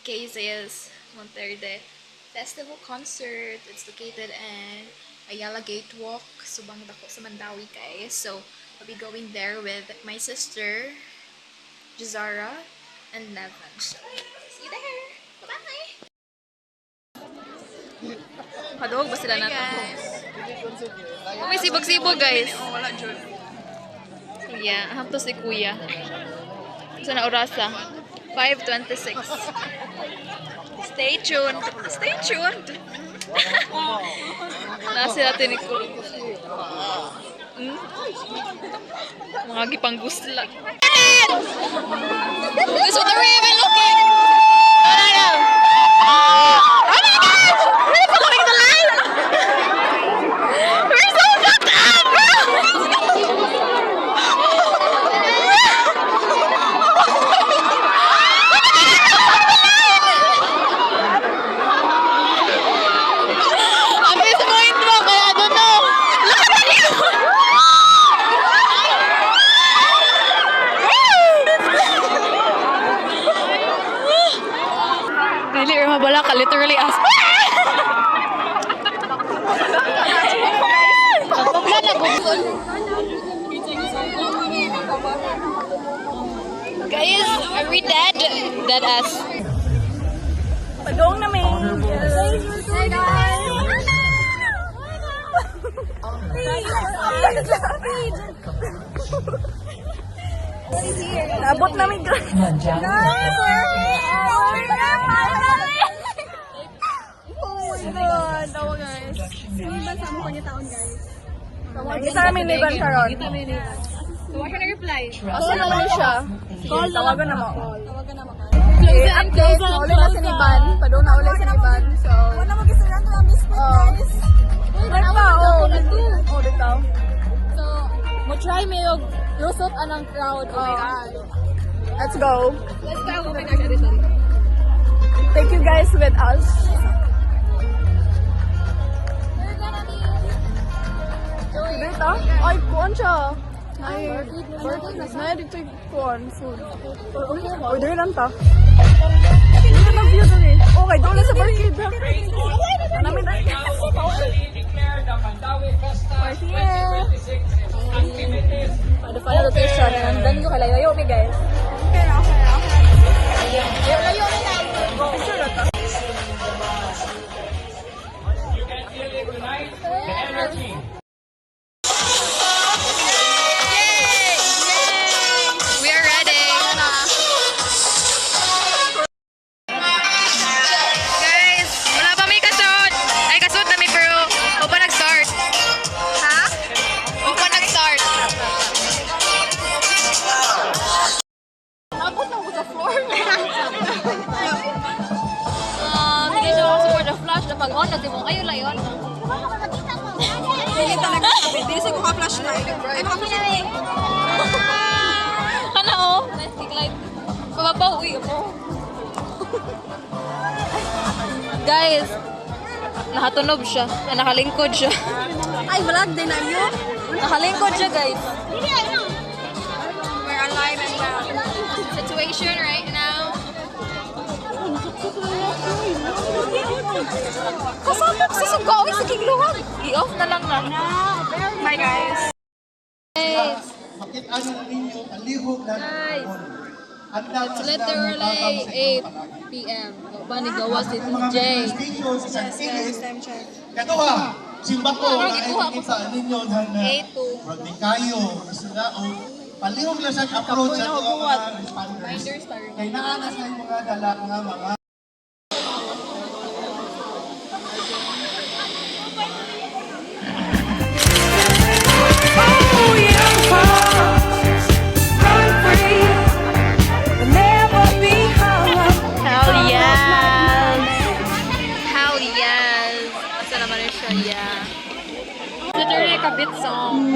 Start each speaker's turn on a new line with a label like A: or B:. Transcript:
A: Cases Monterde Festival Concert. It's located in Ayala Gatewalk, Subang Dako sa Mandawi, guys. So, I'll be going there with my sister, Jazara, and Nevan. So, see you there! Bye-bye! Padog ba sila natin? May sibog-sibog, guys.
B: Wala dyan.
A: Yeah, aham to si Kuya. So na orasa? 5:26. Stay tuned. Stay tuned. Nasi natin ni Kuya. Mga gipang-gusla. This is what they're even looking. No. Oh my gosh! We're following the line! We're so fucked up, bro! I'm disappointed mo, kaya I don't know. Look at you! Dili, mabala ka, literally as... Guys, are we dead? Dead ass.
B: Padong namin.
A: Hey guys!
B: Naabot namin. Guys, tawa guys. Siniban sa mo kanya taon guys. Isa namin niban karon.
A: Wala ka na-reply.
B: Asa naman siya? Call tawagan na mo.
A: Close and close and
B: Uli na siniban. Padong na uli siniban. So, wala mo gisuran ko ang biscuit guys. Wala pa. Oh, dito.
A: So, mo try me yung lusot anang crowd. Oh my God.
B: Let's go.
A: Let's go. Oh my gosh, sorry.
B: Take you guys with us. Dito? Ay, kuwan siya. Ay, dito yung kuwan. Food. Order lang ta. Hindi na view dun eh. Okay, doon lang sa barkid. Namin na. Right here.
A: The final location. Nandun ko kalayo mi guys. Layo mi guys.
B: Picture na ta.
A: We are ready. Guys, wala pa may kasod. Ay, kasod na may pero o pa nag-start. Ha? O pa nag-start.
B: Abot na ko sa floor.
A: Hindi siya ako support the flash na pag-on kasi mo kayo layon.
B: Hindi talaga. Hindi ko ka-flashlight. Ay, maka-flashlight.
A: Ano oh? Stick light. Pababaw, uy ako. Guys, nakatunob siya. Nakalingkod siya.
B: Ay, vlog din na yun.
A: Nakalingkod siya, guys.
B: We're alive and well.
A: Situation right now. Kasama ko sa sugawin sa kigluwag. I-off na lang na.
B: Bye guys.
A: Guys,
C: Makita ninyo palihog na
A: guys.
C: handa
A: It's literally 8 p.m. Bani gawas si TJ.
C: Katuwa, simbako
A: Ano,
C: na
A: gikuha ko
C: kita ninyo na
A: 8 to
C: Rodney kayo, sila o palihog lang sa approach sa mga responders.
A: Finders tayo.
C: Kaya naanas na yung mga dala nga mga
A: Hell yes! Hell yes! Asa naman siya, yeah. Literally like a bit song.